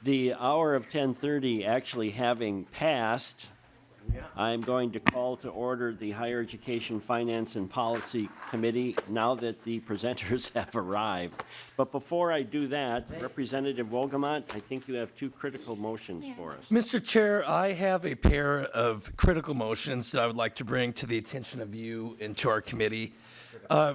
The hour of 10:30 actually having passed, I'm going to call to order the Higher Education Finance and Policy Committee now that the presenters have arrived. But before I do that, Representative Wolgamott, I think you have two critical motions for us. Mr. Chair, I have a pair of critical motions that I would like to bring to the attention of you and to our committee.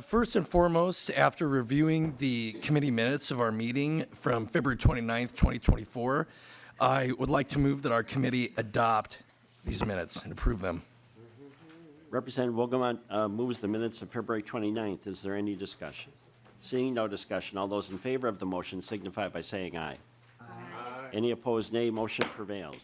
First and foremost, after reviewing the committee minutes of our meeting from February 29th, 2024, I would like to move that our committee adopt these minutes and approve them. Representative Wolgamott moves the minutes of February 29th. Is there any discussion? Seeing no discussion, all those in favor of the motion signify by saying aye. Aye. Any opposed, nay. Motion prevails.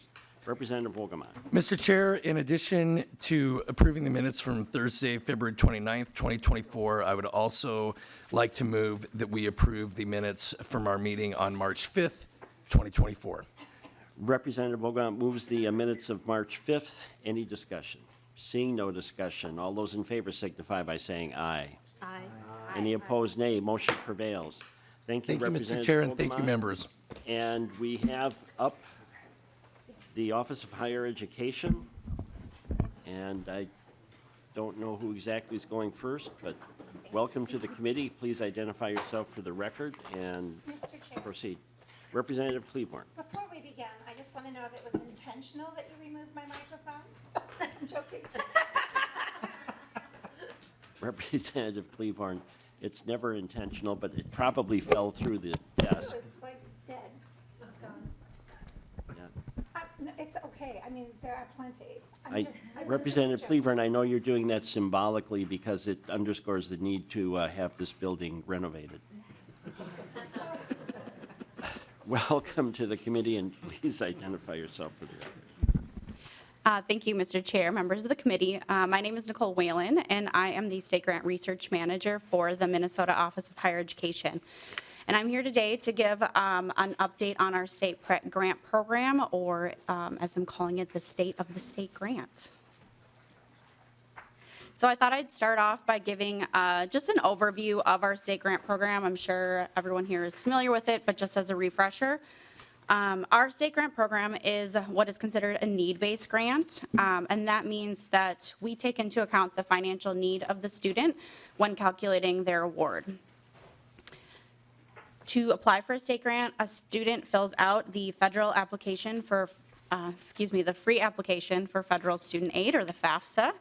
Representative Wolgamott. Mr. Chair, in addition to approving the minutes from Thursday, February 29th, 2024, I would also like to move that we approve the minutes from our meeting on March 5th, 2024. Representative Wolgamott moves the minutes of March 5th. Any discussion? Seeing no discussion, all those in favor signify by saying aye. Aye. Any opposed, nay. Motion prevails. Thank you, Thank you, Mr. Representative Chair, and thank you, Wolgamott. members. And we have up the Office of Higher Education, and I don't know who exactly is going first, but welcome to the committee. Please identify yourself for the record and Mr. Chair, proceed. Representative Cleveland. before we begin, I just want to know if it was intentional that you removed my microphone? I'm joking. Representative Cleveland, it's never intentional, but it probably fell through the desk. It's like dead. It's just gone. Yeah. No, it's okay. I mean, there are plenty. Representative Cleveland, I know you're doing that symbolically because it underscores the need to have this building renovated. Welcome to the committee, and please identify yourself for the record. Thank you, Mr. Chair, members of the committee. My name is Nicole Whalen, and I am the State Grant Research Manager for the Minnesota Office of Higher Education. And I'm here today to give an update on our state grant program, or as I'm calling it, the State of the State Grant. So I thought I'd start off by giving just an overview of our state grant program. I'm sure everyone here is familiar with it, but just as a refresher, our state grant program is what is considered a need-based grant, and that means that we take into account the financial need of the student when calculating their award. To apply for a state grant, a student fills out the federal application for the free application for federal student aid, or the FAFSA.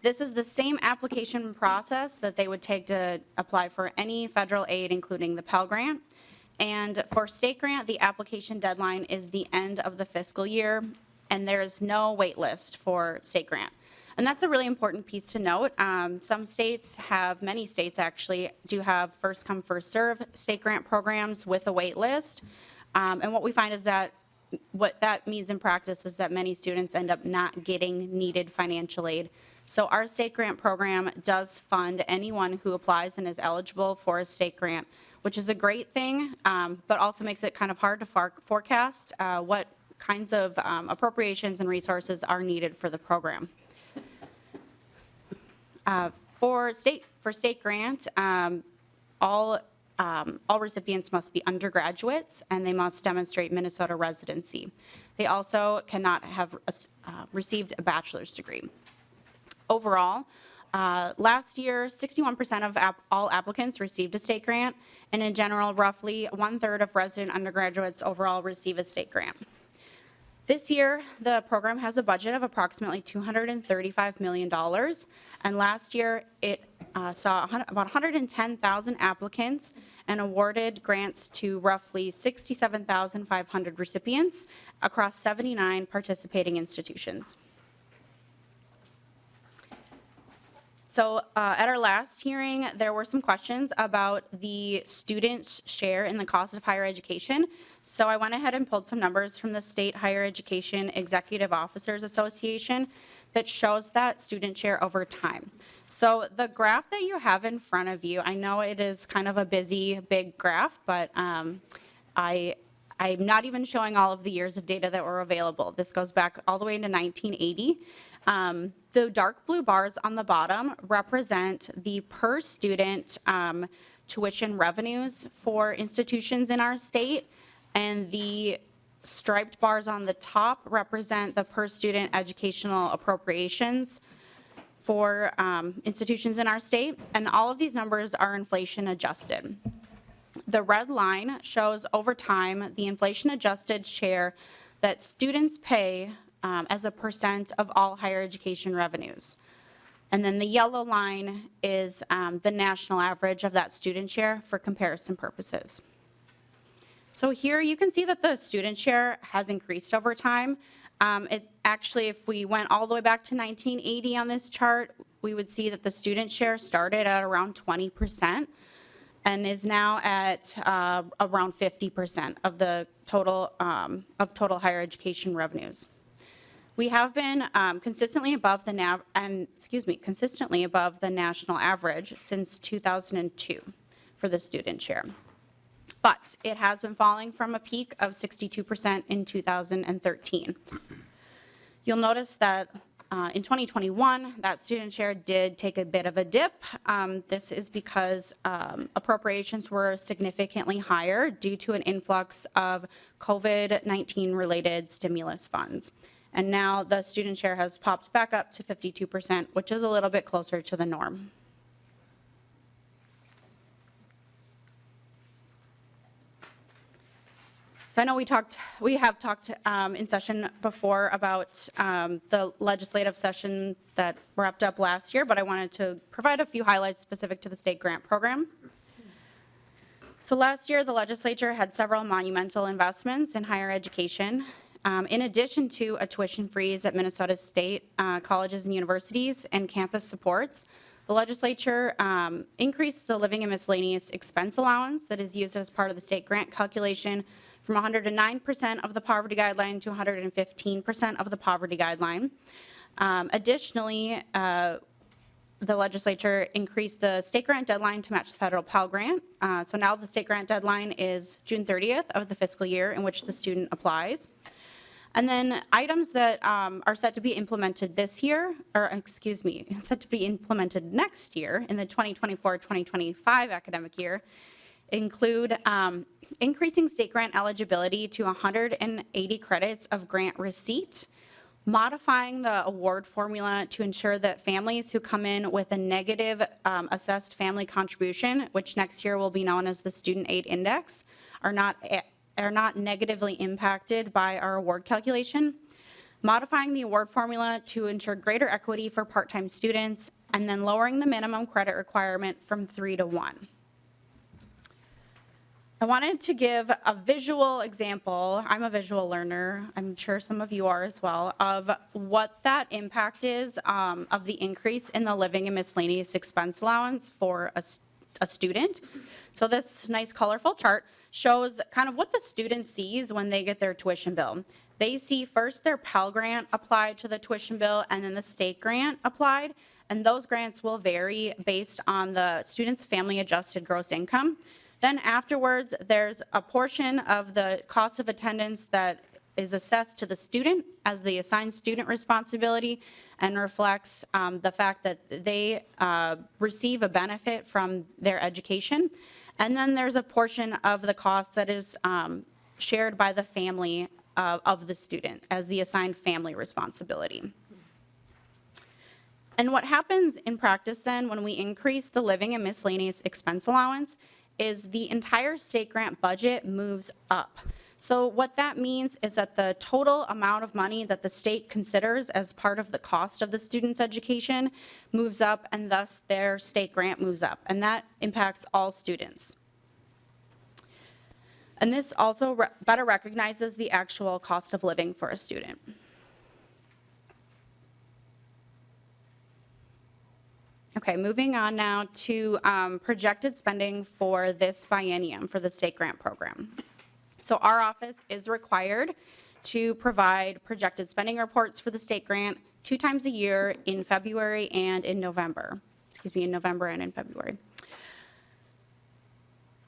This is the same application process that they would take to apply for any federal aid, including the Pell Grant. And for state grant, the application deadline is the end of the fiscal year, and there is no wait list for state grant. And that's a really important piece to note. Some states have, many states actually, do have first come, first serve state grant programs with a wait list. And what we find is that what that means in practice is that many students end up not getting needed financial aid. So our state grant program does fund anyone who applies and is eligible for a state grant, which is a great thing, but also makes it kind of hard to forecast what kinds of appropriations and resources are needed for the program. For state grant, all recipients must be undergraduates, and they must demonstrate Minnesota residency. They also cannot have received a bachelor's degree. Overall, last year, 61% of all applicants received a state grant, and in general, roughly 1/3 of resident undergraduates overall receive a state grant. This year, the program has a budget of approximately $235 million, and last year it saw about 110,000 applicants and awarded grants to roughly 67,500 recipients across 79 participating institutions. So at our last hearing, there were some questions about the students' share in the cost of higher education. So I went ahead and pulled some numbers from the State Higher Education Executive Officers Association that shows that student share over time. So the graph that you have in front of you, I know it is kind of a busy, big graph, but I'm not even showing all of the years of data that were available. This goes back all the way into 1980. The dark blue bars on the bottom represent the per student tuition revenues for institutions in our state. And the striped bars on the top represent the per student educational appropriations for institutions in our state, and all of these numbers are inflation adjusted. The red line shows over time the inflation adjusted share that students pay as a percent of all higher education revenues. And then the yellow line is the national average of that student share for comparison purposes. So here you can see that the student share has increased over time. It actually, if we went all the way back to 1980 on this chart, we would see that the student share started at around 20% and is now at around 50% of the total higher education revenues. We have been consistently above the national average since 2002 for the student share. But it has been falling from a peak of 62% in 2013. You'll notice that in 2021, that student share did take a bit of a dip. This is because appropriations were significantly higher due to an influx of COVID-19 related stimulus funds. And now the student share has popped back up to 52%, which is a little bit closer to the norm. So I know we have talked in session before about the legislative session that wrapped up last year, but I wanted to provide a few highlights specific to the state grant program. So last year, the legislature had several monumental investments in higher education. In addition to a tuition freeze at Minnesota State colleges and universities and campus supports, the legislature increased the living and miscellaneous expense allowance that is used as part of the state grant calculation from 109% of the poverty guideline to 115% of the poverty guideline. Additionally, the legislature increased the state grant deadline to match the federal Pell Grant. So now the state grant deadline is June 30th of the fiscal year in which the student applies. And then items that are set to be implemented this year, or excuse me, set to be implemented next year in the 2024-2025 academic year include increasing state grant eligibility to 180 credits of grant receipt, modifying the award formula to ensure that families who come in with a negative assessed family contribution, which next year will be known as the Student Aid Index, are not negatively impacted by our award calculation, modifying the award formula to ensure greater equity for part-time students, and then lowering the minimum credit requirement from 3 to 1. I wanted to give a visual example. I'm a visual learner. I'm sure some of you are as well, of what that impact is of the increase in the living and miscellaneous expense allowance for a student. So this nice colorful chart shows kind of what the student sees when they get their tuition bill. They see first their Pell Grant applied to the tuition bill and then the state grant applied, and those grants will vary based on the student's family adjusted gross income. Then afterwards, there's a portion of the cost of attendance that is assessed to the student as the assigned student responsibility and reflects the fact that they receive a benefit from their education. And then there's a portion of the cost that is shared by the family of the student as the assigned family responsibility. And what happens in practice then when we increase the living and miscellaneous expense allowance is the entire state grant budget moves up. So what that means is that the total amount of money that the state considers as part of the cost of the student's education moves up, and thus their state grant moves up, and that impacts all students. And this also better recognizes the actual cost of living for a student. Okay, moving on now to projected spending for this biennium for the state grant program. So our office is required to provide projected spending reports for the state grant 2 times a year in February and in November. Excuse me, in November and in February.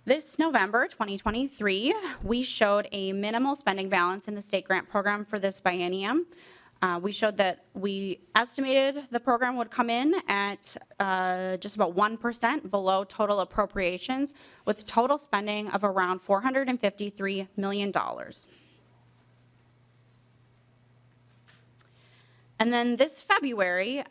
This November 2023, we showed a minimal spending balance in the state grant program for this biennium. We showed that we estimated the program would come in at just about 1% below total appropriations, with total spending of around $453 million. And then this February,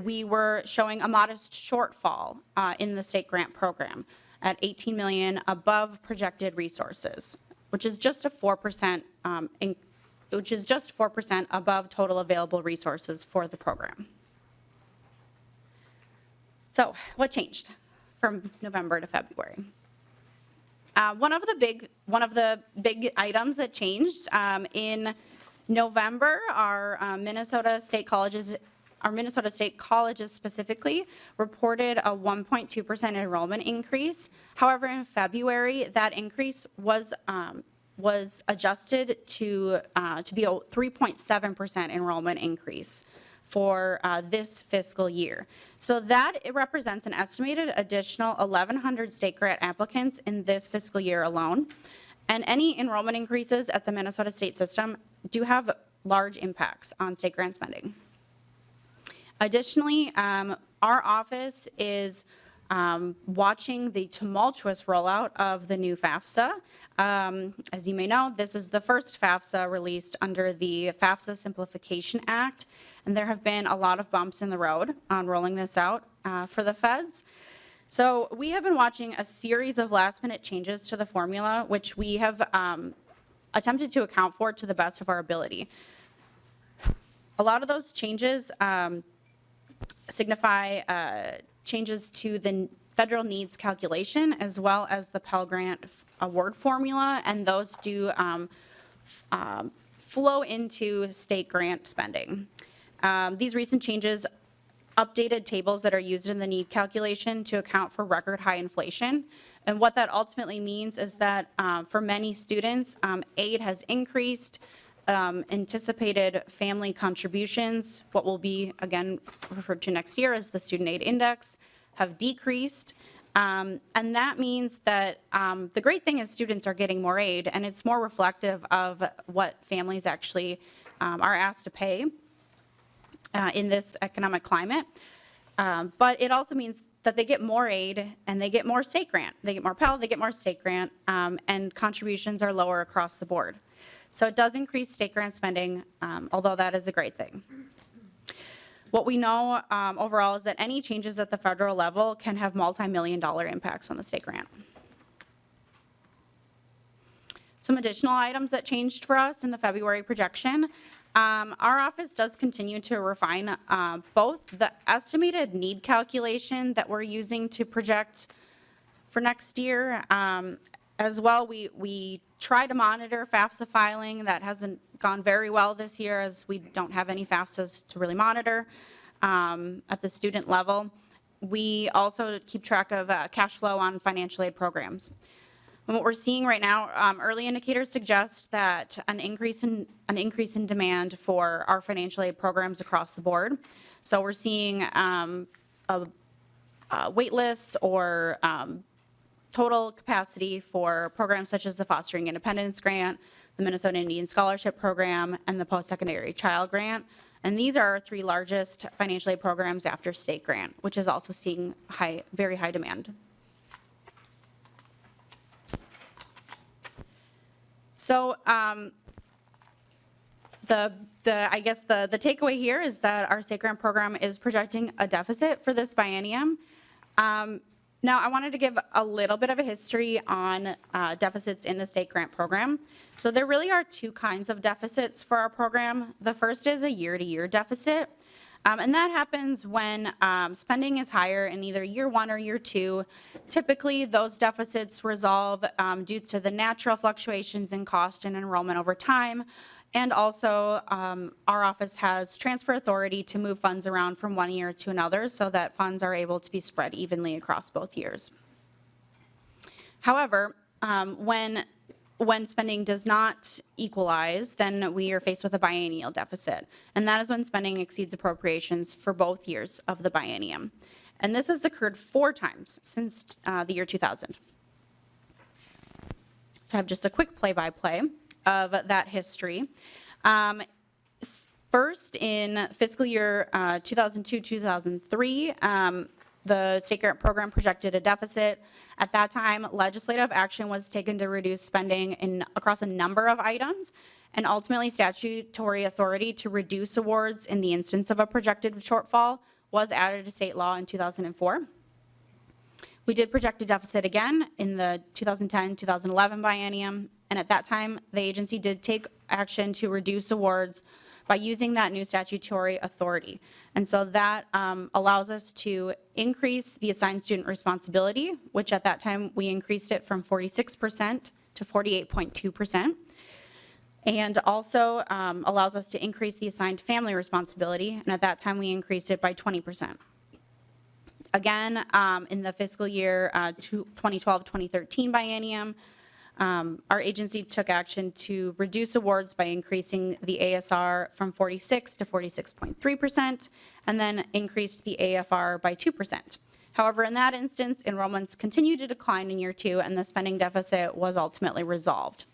we were showing a modest shortfall in the state grant program at $18 million above projected resources, which is just a 4%, which is just 4% above total available resources for the program. So what changed from November to February? One of the big items that changed in November, our Minnesota State colleges specifically reported a 1.2% enrollment increase. However, in February, that increase was adjusted to be a 3.7% enrollment increase for this fiscal year. So that it represents an estimated additional 1,100 state grant applicants in this fiscal year alone. And any enrollment increases at the Minnesota state system do have large impacts on state grant spending. Additionally, our office is watching the tumultuous rollout of the new FAFSA. As you may know, this is the first FAFSA released under the FAFSA Simplification Act, and there have been a lot of bumps in the road on rolling this out for the feds. So we have been watching a series of last-minute changes to the formula, which we have attempted to account for to the best of our ability. A lot of those changes signify changes to the federal needs calculation as well as the Pell Grant award formula, and those do flow into state grant spending. These recent changes updated tables that are used in the need calculation to account for record high inflation. And what that ultimately means is that for many students, aid has increased, anticipated family contributions, what will be again referred to next year as the student aid index, have decreased. And that means that the great thing is students are getting more aid, and it's more reflective of what families actually are asked to pay in this economic climate. But it also means that they get more aid and they get more state grant. They get more Pell, they get more state grant, and contributions are lower across the board. So it does increase state grant spending, although that is a great thing. What we know overall is that any changes at the federal level can have multi-million-dollar impacts on the state grant. Some additional items that changed for us in the February projection. Our office does continue to refine both the estimated need calculation that we're using to project for next year. As well, we try to monitor FAFSA filing. That hasn't gone very well this year as we don't have any FAFSAs to really monitor at the student level. We also keep track of cash flow on financial aid programs. And what we're seeing right now, early indicators suggest that an increase in demand for our financial aid programs across the board. So we're seeing wait lists or total capacity for programs such as the Fostering Independence Grant, the Minnesota Indian Scholarship Program, and the Post-Secondary Child Grant. And these are our three largest financial aid programs after state grant, which is also seeing very high demand. So I guess the takeaway here is that our state grant program is projecting a deficit for this biennium. Now, I wanted to give a little bit of a history on deficits in the state grant program. So there really are two kinds of deficits for our program. The first is a year-to-year deficit. And that happens when spending is higher in either year one or year two. Typically, those deficits resolve due to the natural fluctuations in cost and enrollment over time. And also, our office has transfer authority to move funds around from one year to another so that funds are able to be spread evenly across both years. However, when spending does not equalize, then we are faced with a biennial deficit. And that is when spending exceeds appropriations for both years of the biennium. And this has occurred 4 times since the year 2000. So I have just a quick play-by-play of that history. First, in fiscal year 2002-2003, the state grant program projected a deficit. At that time, legislative action was taken to reduce spending across a number of items, and ultimately statutory authority to reduce awards in the instance of a projected shortfall was added to state law in 2004. We did project a deficit again in the 2010-2011 biennium, and at that time, the agency did take action to reduce awards by using that new statutory authority. And so that allows us to increase the assigned student responsibility, which at that time we increased it from 46% to 48.2%. And also allows us to increase the assigned family responsibility, and at that time we increased it by 20%. Again, in the fiscal year 2012-2013 biennium, our agency took action to reduce awards by increasing the ASR from 46 to 46.3%, and then increased the AFR by 2%. However, in that instance, enrollments continued to decline in year 2, and the spending deficit was ultimately resolved.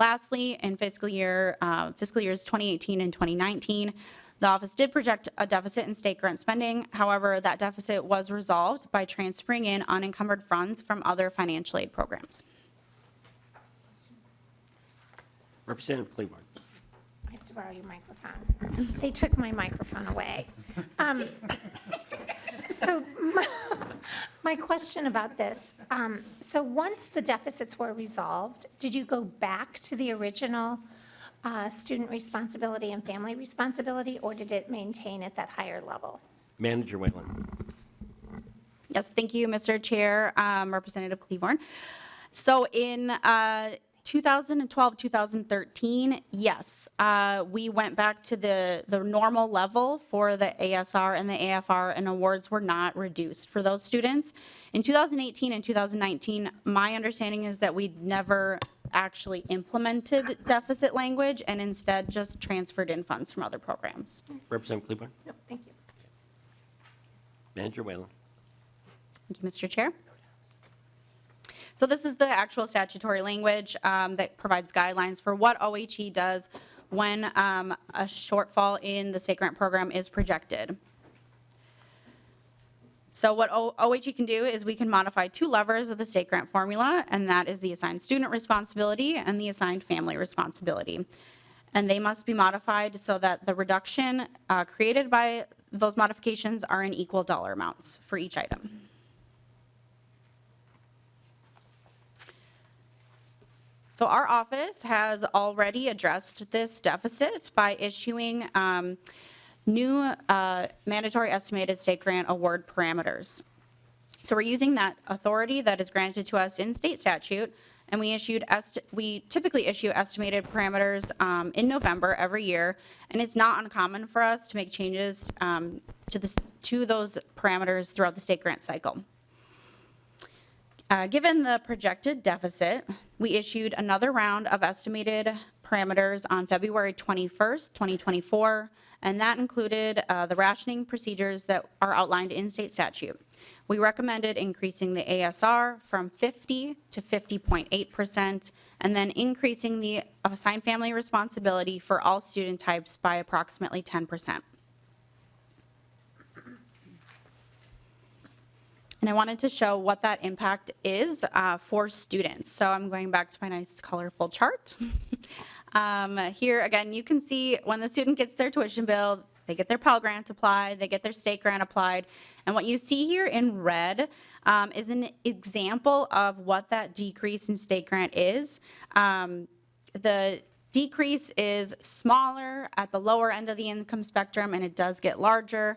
Lastly, in fiscal years 2018 and 2019, the office did project a deficit in state grant spending. However, that deficit was resolved by transferring in unencumbered funds from other financial aid programs. Representative Cleburne. I have to borrow your microphone. They took my microphone away. So my question about this, so once the deficits were resolved, did you go back to the original student responsibility and family responsibility, or did it maintain at that higher level? Manager Whalen. Yes, thank you, Mr. Chair, Representative Cleburne. So in 2012-2013, yes, we went back to the normal level for the ASR and the AFR, and awards were not reduced for those students. In 2018 and 2019, my understanding is that we never actually implemented deficit language and instead just transferred in funds from other programs. Representative Cleburne. No, thank you. Manager Whalen. Thank you, Mr. Chair. So this is the actual statutory language that provides guidelines for what OHE does when a shortfall in the state grant program is projected. So what OHE can do is we can modify 2 levers of the state grant formula, and that is the assigned student responsibility and the assigned family responsibility. And they must be modified so that the reduction created by those modifications are in equal dollar amounts for each item. So our office has already addressed this deficit by issuing new mandatory estimated state grant award parameters. So we're using that authority that is granted to us in state statute, and we typically issue estimated parameters in November every year, and it's not uncommon for us to make changes to those parameters throughout the state grant cycle. Given the projected deficit, we issued another round of estimated parameters on February 21st, 2024, and that included the rationing procedures that are outlined in state statute. We recommended increasing the ASR from 50 to 50.8%, and then increasing the assigned family responsibility for all student types by approximately 10%. And I wanted to show what that impact is for students. So I'm going back to my nice colorful chart. Here again, you can see when the student gets their tuition bill, they get their Pell Grant applied, they get their state grant applied. And what you see here in red is an example of what that decrease in state grant is. The decrease is smaller at the lower end of the income spectrum, and it does get larger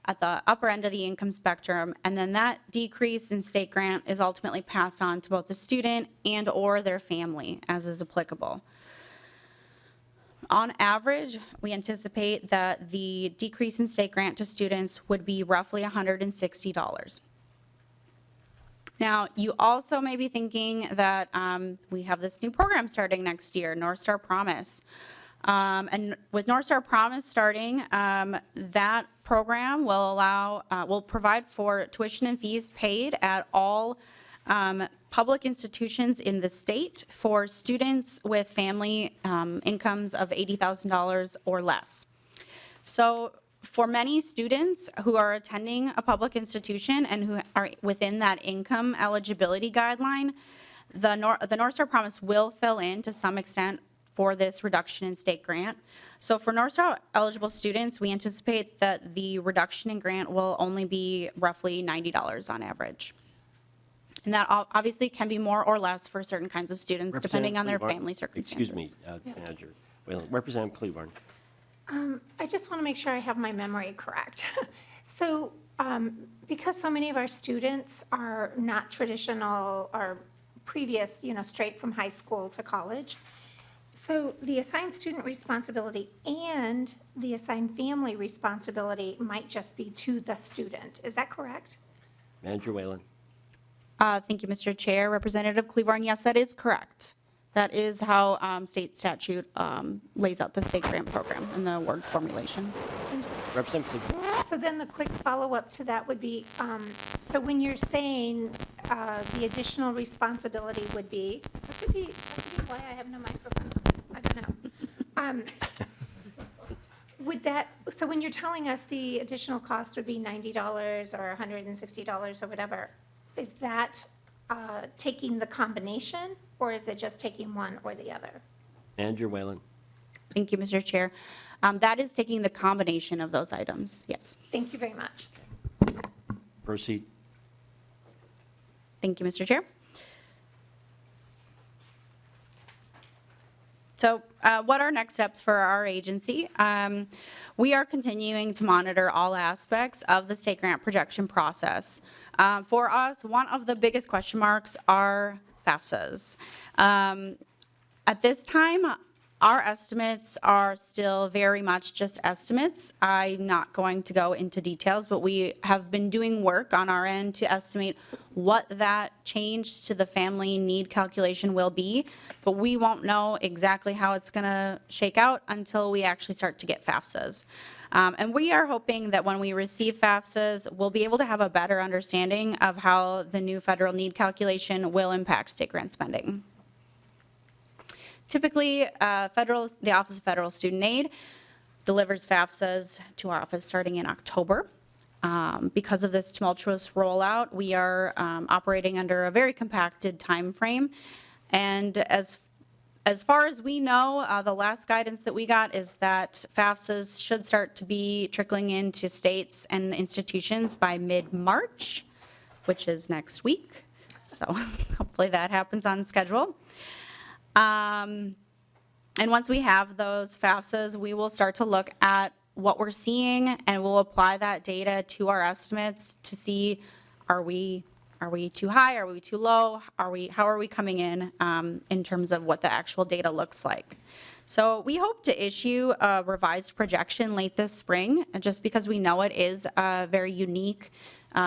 at the upper end of the income spectrum, and then that decrease in state grant is ultimately passed on to both the student and or their family as is applicable. On average, we anticipate that the decrease in state grant to students would be roughly $160. Now, you also may be thinking that we have this new program starting next year, North Star Promise. And with North Star Promise starting, that program will provide for tuition and fees paid at all public institutions in the state for students with family incomes of $80,000 or less. So for many students who are attending a public institution and who are within that income eligibility guideline, the North Star Promise will fill in to some extent for this reduction in state grant. So for North Star eligible students, we anticipate that the reduction in grant will only be roughly $90 on average. And that obviously can be more or less for certain kinds of students, depending on their Representative family circumstances. Excuse me, Manager. Well, Representative Cleburne. I just want to make sure I have my memory correct. So because so many of our students are not traditional or previous, straight from high school to college, so the assigned student responsibility and the assigned family responsibility might just be to the student. Is that correct? Manager Whalen. Thank you, Mr. Chair. Representative Cleburne, yes, that is correct. That is how state statute lays out the state grant program and the word formulation. Representative Cleburne. So then the quick follow-up to that would be, so when you're saying the additional responsibility would be, that could be why I have no microphone. I don't know. Would that, so when you're telling us the additional cost would be $90 or $160 or whatever, is that taking the combination, or is it just taking one or the other? Manager Whalen. Thank you, Mr. Chair. That is taking the combination of those items, yes. Thank you very much. Proceed. Thank you, Mr. Chair. So what are next steps for our agency? We are continuing to monitor all aspects of the state grant projection process. For us, one of the biggest question marks are FAFSAs. At this time, our estimates are still very much just estimates. I'm not going to go into details, but we have been doing work on our end to estimate what that change to the family need calculation will be, but we won't know exactly how it's going to shake out until we actually start to get FAFSAs. And we are hoping that when we receive FAFSAs, we'll be able to have a better understanding of how the new federal need calculation will impact state grant spending. Typically, the Office of Federal Student Aid delivers FAFSAs to our office starting in October. Because of this tumultuous rollout, we are operating under a very compacted time frame. And as far as we know, the last guidance that we got is that FAFSAs should start to be trickling into states and institutions by mid-March, which is next week. So hopefully that happens on schedule. And once we have those FAFSAs, we will start to look at what we're seeing, and we'll apply that data to our estimates to see, are we too high, are we too low, how are we coming in terms of what the actual data looks like. So we hope to issue a revised projection late this spring, just because we know it is a very unique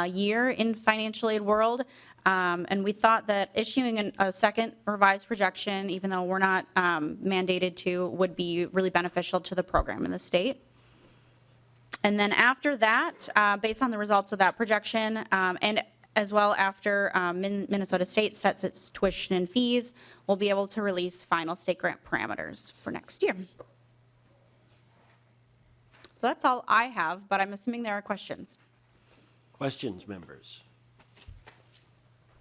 year in financial aid world. And we thought that issuing a second revised projection, even though we're not mandated to, would be really beneficial to the program in the state. And then after that, based on the results of that projection, and as well after Minnesota State sets its tuition and fees, we'll be able to release final state grant parameters for next year. So that's all I have, but I'm assuming there are questions. Questions, members?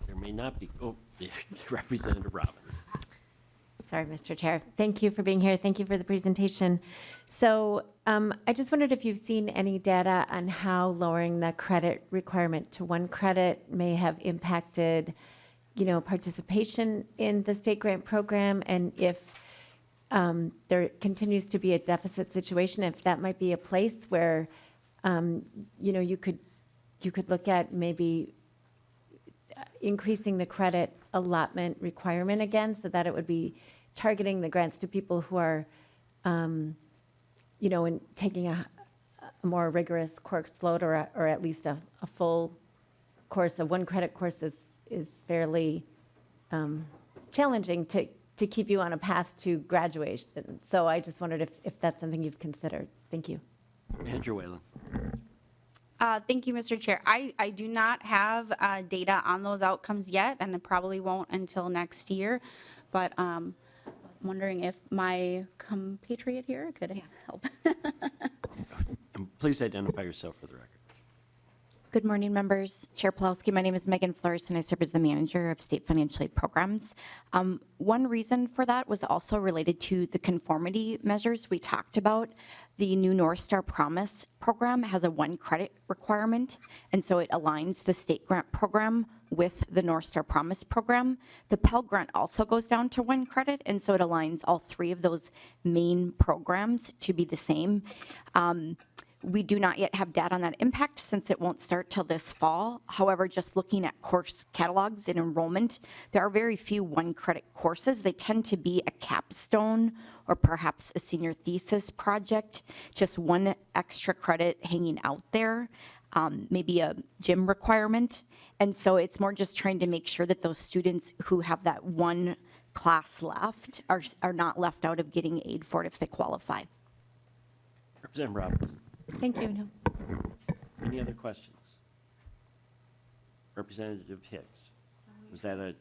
There may not be. Oh, Representative Robin. Sorry, Mr. Chair. Thank you for being here. Thank you for the presentation. So I just wondered if you've seen any data on how lowering the credit requirement to 1 credit may have impacted, participation in the state grant program, and if there continues to be a deficit situation, if that might be a place where, you could look at maybe increasing the credit allotment requirement again, so that it would be targeting the grants to people who are, in taking a more rigorous course load, or at least a full course. A 1 credit course is fairly challenging to keep you on a path to graduation. So I just wondered if that's something you've considered. Thank you. Manager Whalen. Thank you, Mr. Chair. I do not have data on those outcomes yet, and I probably won't until next year. But I'm wondering if my compatriot here could help. And please identify yourself for the record. Good morning, members. Chair Pawlowski, my name is Megan Flores, and I serve as the manager of state financial aid programs. One reason for that was also related to the conformity measures we talked about. The new North Star Promise program has a 1 credit requirement, and so it aligns the state grant program with the North Star Promise program. The Pell Grant also goes down to 1 credit, and so it aligns all 3 of those main programs to be the same. We do not yet have data on that impact since it won't start till this fall. However, just looking at course catalogs and enrollment, there are very few 1 credit courses. They tend to be a capstone or perhaps a senior thesis project, just 1 extra credit hanging out there, maybe a gym requirement. And so it's more just trying to make sure that those students who have that 1 class left are not left out of getting aid for it if they qualify. Representative Robinson. Thank you. No. Any other questions? Representative Hicks. Was that a,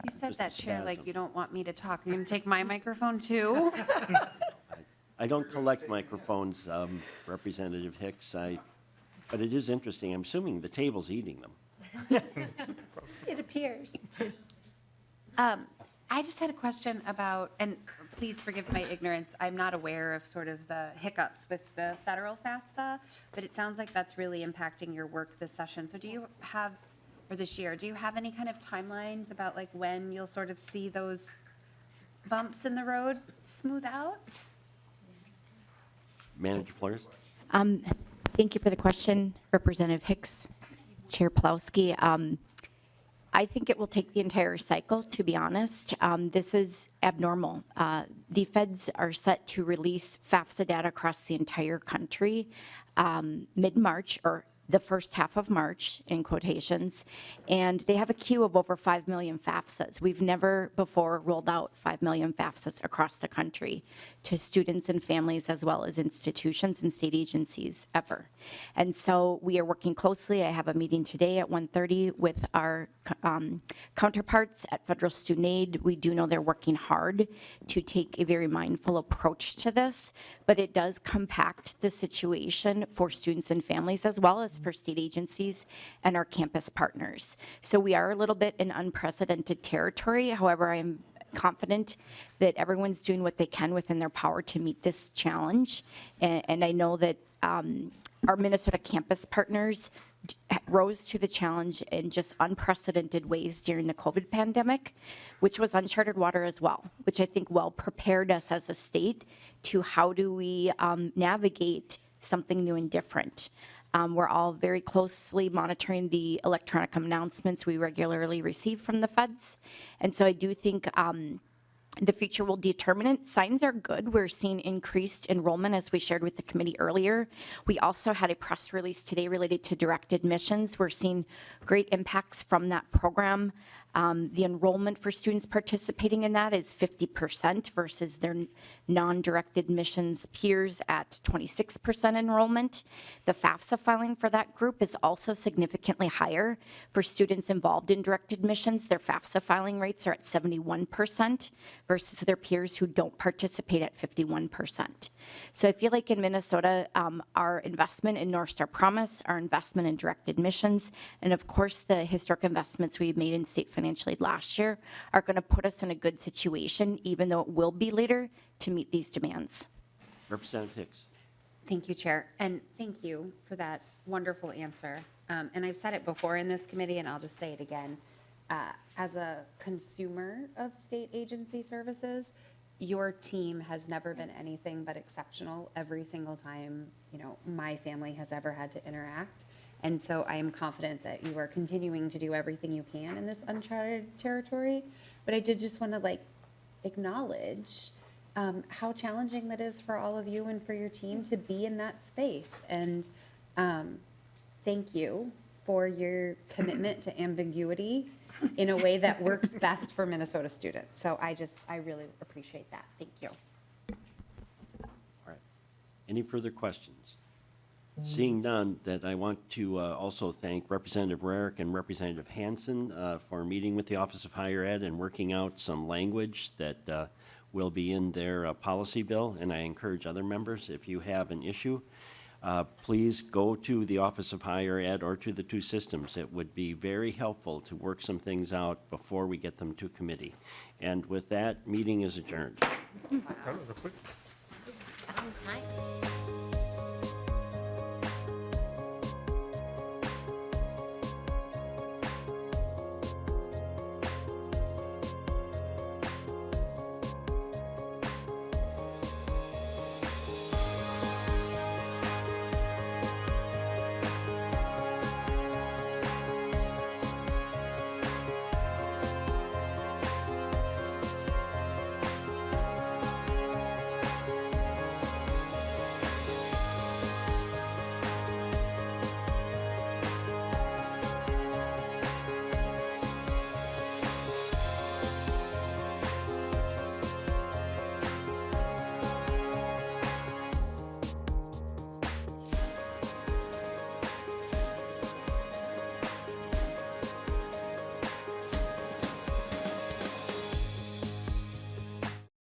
You said Just that, a Chair, like spasm. you don't want me to talk. You're going to take my microphone, too? I don't collect microphones, Representative Hicks, but it is interesting. I'm assuming the table's eating them. It appears. I just had a question about, and please forgive my ignorance, I'm not aware of sort of the hiccups with the federal FAFSA, but it sounds like that's really impacting your work this session. So do you have, or this year, do you have any kind of timelines about like when you'll sort of see those bumps in the road smooth out? Manager Flores? Thank you for the question, Representative Hicks, Chair Pawlowski. I think it will take the entire cycle, to be honest. This is abnormal. The feds are set to release FAFSA data across the entire country mid-March, or the first half of March, in quotations, and they have a queue of over 5 million FAFSAs. We've never before rolled out 5 million FAFSAs across the country to students and families as well as institutions and state agencies ever. And so we are working closely. I have a meeting today at 1:30 with our counterparts at Federal Student Aid. We do know they're working hard to take a very mindful approach to this, but it does compact the situation for students and families as well as for state agencies and our campus partners. So we are a little bit in unprecedented territory. However, I am confident that everyone's doing what they can within their power to meet this challenge. And I know that our Minnesota campus partners rose to the challenge in just unprecedented ways during the COVID pandemic, which was uncharted water as well, which I think well prepared us as a state to how do we navigate something new and different. We're all very closely monitoring the electronic announcements we regularly receive from the feds. And so I do think the future will determine it. Signs are good. We're seeing increased enrollment, as we shared with the committee earlier. We also had a press release today related to direct admissions. We're seeing great impacts from that program. The enrollment for students participating in that is 50% versus their non-direct admissions peers at 26% enrollment. The FAFSA filing for that group is also significantly higher. For students involved in direct admissions, their FAFSA filing rates are at 71% versus their peers who don't participate at 51%. So I feel like in Minnesota, our investment in North Star Promise, our investment in direct admissions, and of course the historic investments we've made in state financial aid last year are going to put us in a good situation, even though it will be later, to meet these demands. Representative Hicks. Thank you, Chair, and thank you for that wonderful answer. And I've said it before in this committee, and I'll just say it again. As a consumer of state agency services, your team has never been anything but exceptional every single time, you know, my family has ever had to interact. And so I am confident that you are continuing to do everything you can in this uncharted territory. But I did just want to acknowledge how challenging that is for all of you and for your team to be in that space. And thank you for your commitment to ambiguity in a way that works best for Minnesota students. So I really appreciate that. Thank you. All right. Any further questions? Seeing none, that I want to also thank Representative Rarick and Representative Hansen for meeting with the Office of Higher Ed and working out some language that will be in their policy bill. And I encourage other members, if you have an issue, please go to the Office of Higher Ed or to the two systems. It would be very helpful to work some things out before we get them to committee. And with that, meeting is adjourned. That was a quick.